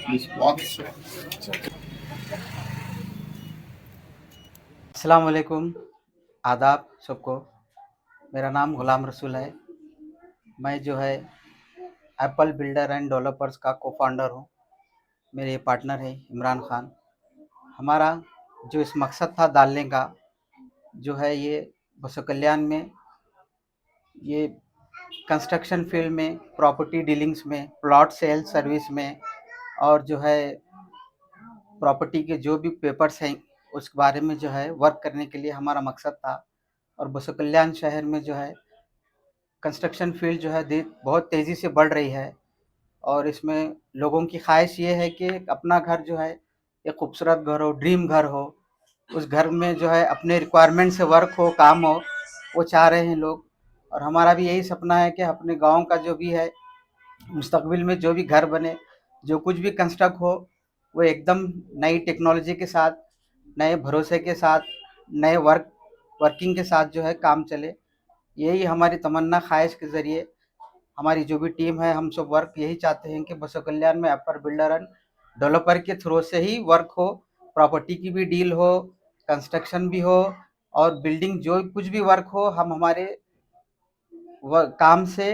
This box. अस्सलाम वालेकुम, आदाब सबको। मेरा नाम गुलाम रसूल है। मैं जो है एप्पल बिल्डर एंड डेवलपर्स का को-फाउंडर हूँ। मेरे पार्टनर है इमरान खान। हमारा जो इस मकसद था डालने का, जो है ये बसव कल्याण में, ये कंस्ट्रक्शन फील्ड में, प्रॉपर्टी डीलिंग्स में, प्लॉट सेल सर्विस में, और जो है प्रॉपर्टी के जो भी पेपर्स हैं उस बारे में जो है वर्क करने के लिए हमारा मकसद था। और बसव कल्याण शहर में जो है कंस्ट्रक्शन फील्ड जो है बहुत तेज़ी से बढ़ रही है, और इसमें लोगों की ख्वाहिश ये है कि अपना घर जो है एक खूबसूरत घर हो, ड्रीम घर हो। उस घर में जो है अपने रिक्वायरमेंट से वर्क हो, काम हो, वो चाह रहे हैं लोग। और हमारा भी यही सपना है कि अपने गांव का जो भी है मुस्तकबिल में जो भी घर बने, जो कुछ भी कंस्ट्रक्ट हो, वो एकदम नई टेक्नोलॉजी के साथ, नए भरोसे के साथ, नए वर्किंग के साथ जो है काम चले। यही हमारी तमन्ना ख्वाहिश के ज़रिए हमारी जो भी टीम है, हम सब वर्क यही चाहते हैं कि बसव कल्याण में अपर बिल्डर एंड डेवलपर के थ्रू से ही वर्क हो, प्रॉपर्टी की भी डील हो, कंस्ट्रक्शन भी हो, और बिल्डिंग जो कुछ भी वर्क हो, हम हमारे काम से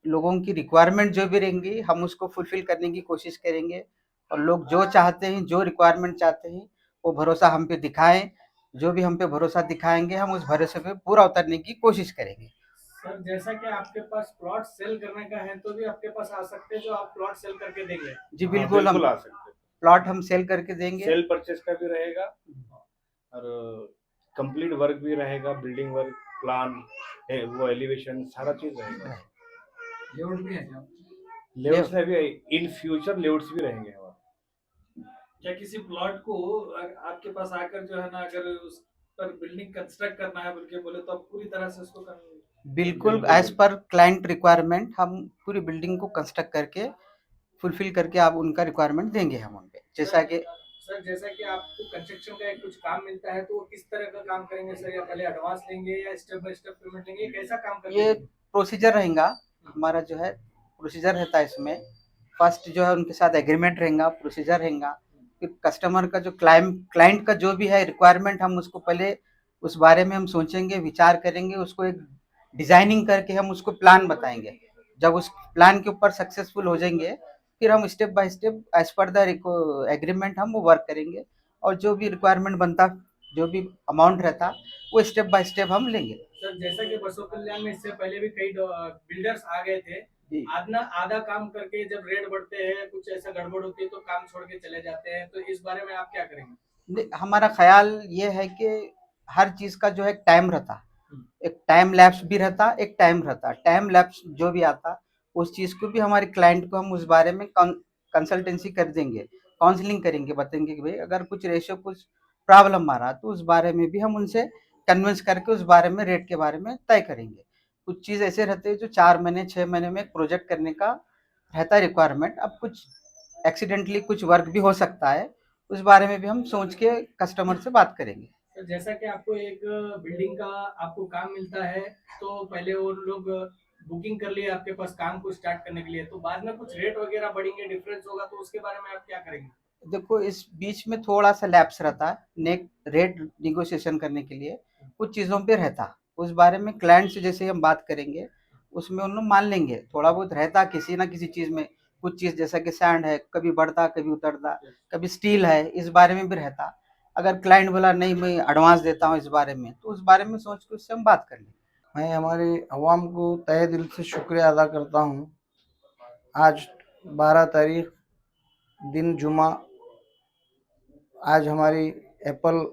लोगों की रिक्वायरमेंट जो भी रहेंगी हम उसको फुलफिल करने की कोशिश करेंगे। और लोग जो चाहते हैं, जो रिक्वायरमेंट चाहते हैं, वो भरोसा हम पे दिखाएं। जो भी हम पे भरोसा दिखाएंगे, हम उस भरोसे पे पूरा उतरने की कोशिश करेंगे। सर जैसा कि आपके पास प्लॉट सेल करने का है तो भी आपके पास आ सकते हैं जो आप प्लॉट सेल करके देंगे। जी हाँ, बिल्कुल, हम बिल्कुल आ सकते हैं। प्लॉट हम सेल करके देंगे। सेल परचेज का भी रहेगा और कंप्लीट वर्क भी रहेगा, बिल्डिंग वर्क, प्लान, वो एलिवेशन सारा चीज रहेगा। लेआउट भी है क्या? लेआउट्स में भी इन फ्यूचर लेआउट्स भी रहेंगे हमारे। क्या किसी प्लॉट को आपके पास आकर जो है ना अगर उस पर बिल्डिंग कंस्ट्रक्ट करना है बोल के बोले तो आप पूरी तरह से उसको बिल्कुल बिल्कुल एज पर क्लाइंट रिक्वायरमेंट हम पूरी बिल्डिंग को कंस्ट्रक्ट करके फुलफिल करके आप उनका रिक्वायरमेंट देंगे हम उन पे, जैसा कि सर जैसा कि आपको कंस्ट्रक्शन का एक कुछ काम मिलता है तो वो किस तरह का काम करेंगे सर, या पहले एडवांस लेंगे या स्टेप बाय स्टेप पेमेंट लेंगे, कैसा काम करके ये देंगे? प्रोसीजर रहेगा। हमारा जो है प्रोसीजर रहता है इसमें। फर्स्ट जो है उनके साथ एग्रीमेंट रहेगा, प्रोसीजर रहेगा। फिर कस्टमर का जो क्लाइंट का जो भी है रिक्वायरमेंट, हम उसको पहले उस बारे में हम सोचेंगे, विचार करेंगे, उसको एक डिजाइनिंग करके हम उसको प्लान बताएंगे। जब उस प्लान के ऊपर सक्सेसफुल हो जाएंगे, फिर हम step by step as per the agreement हम वो वर्क करेंगे। और जो भी रिक्वायरमेंट बनता, जो भी अमाउंट रहता, वो स्टेप बाय स्टेप हम लेंगे। सर जैसा कि बसव कल्याण में इससे पहले भी कई बिल्डर्स आ गए थे, जी। आधा आधा काम करके जब रेट बढ़ते हैं कुछ ऐसा गड़बड़ होती है तो काम छोड़ के चले जाते हैं, तो इस बारे में आप क्या करेंगे? हमारा ख्याल ये है कि हर चीज का जो है टाइम रहता, एक टाइम लैप्स भी रहता, एक टाइम रहता। टाइम लैप्स जो भी आता, उस चीज को भी हमारे क्लाइंट को हम उस बारे में कंसल्टेंसी कर देंगे, काउंसलिंग करेंगे, बताएंगे कि भाई अगर कुछ रेशो कुछ प्रॉब्लम आ रहा तो उस बारे में भी हम उनसे कन्विंस करके उस बारे में रेट के बारे में तय करेंगे। कुछ चीज ऐसे रहते हैं जो 4 महीने 6 महीने में एक प्रोजेक्ट करने का रहता है रिक्वायरमेंट। अब कुछ एक्सीडेंटली कुछ वर्क भी हो सकता है, उस बारे में भी हम सोच के कस्टमर से बात करेंगे। तो जैसा कि आपको एक बिल्डिंग का आपको काम मिलता है तो पहले वो लोग बुकिंग कर लिए आपके पास काम को स्टार्ट करने के लिए, तो बाद में कुछ रेट वगैरह बढ़ेंगे, डिफरेंस होगा, तो उसके बारे में आप क्या करेंगे? देखो इस बीच में थोड़ा सा लैप्स रहता है, नेक रेट निगोशिएशन करने के लिए कुछ चीज़ों पे रहता, उस बारे में क्लाइंट से जैसे हम बात करेंगे उसमें उन लोग मान लेंगे। थोड़ा बहुत रहता किसी ना किसी चीज़ में, कुछ चीज़ जैसा कि सैंड है, कभी बढ़ता कभी उतरता, कभी स्टील है, इस बारे में भी रहता। अगर क्लाइंट बोला नहीं मैं एडवांस देता हूँ इस बारे में, तो उस बारे में सोच के उससे हम बात कर लेंगे। मैं हमारी आवाम को तहे दिल से शुक्रिया अदा करता हूँ। आज 12 तारीख दिन जुमा, आज हमारी एप्पल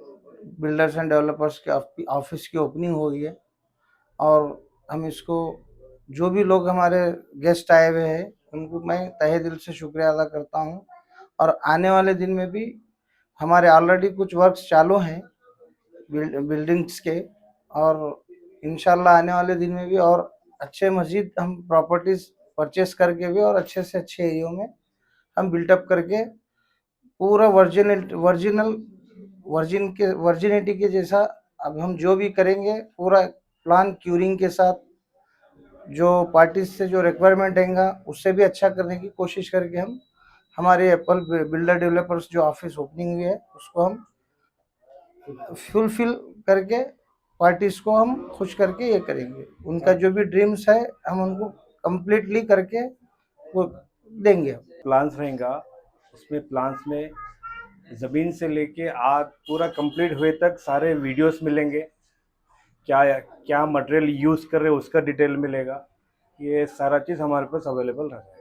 बिल्डर्स एंड डेवलपर्स के ऑफिस की ओपनिंग हुई है। और हम इसको जो भी लोग हमारे गेस्ट आए हुए हैं उनको मैं तहे दिल से शुक्रिया अदा करता हूँ। और आने वाले दिन में भी हमारे ऑलरेडी कुछ वर्क्स चालू हैं बिल्डिंग्स के, और इंशाल्लाह आने वाले दिन में भी और अच्छे मजीद हम प्रॉपर्टीज परचेस करके भी और अच्छे से अच्छे एरियो में हम बिल्टअप करके पूरा वर्जिनिटी के जैसा अब हम जो भी करेंगे पूरा प्लान क्यूरिंग के साथ, जो पार्टीज से जो रिक्वायरमेंट रहेगा उससे भी अच्छा करने की कोशिश करके हम हमारे एप्पल बिल्डर डेवलपर्स जो ऑफिस ओपनिंग हुई है उसको हम फुलफिल करके पार्टीज को हम खुश करके ये करेंगे। उनका जो भी ड्रीम्स है हम उनको कंप्लीटली करके वो देंगे। प्लान्स रहेगा, उसमें प्लान्स में ज़मीन से लेके आज पूरा कंप्लीट हुए तक सारे वीडियोस मिलेंगे, क्या क्या मटेरियल यूज़ कर रहे हैं उसका डिटेल मिलेगा, ये सारा चीज़ हमारे पास अवेलेबल रहेगा।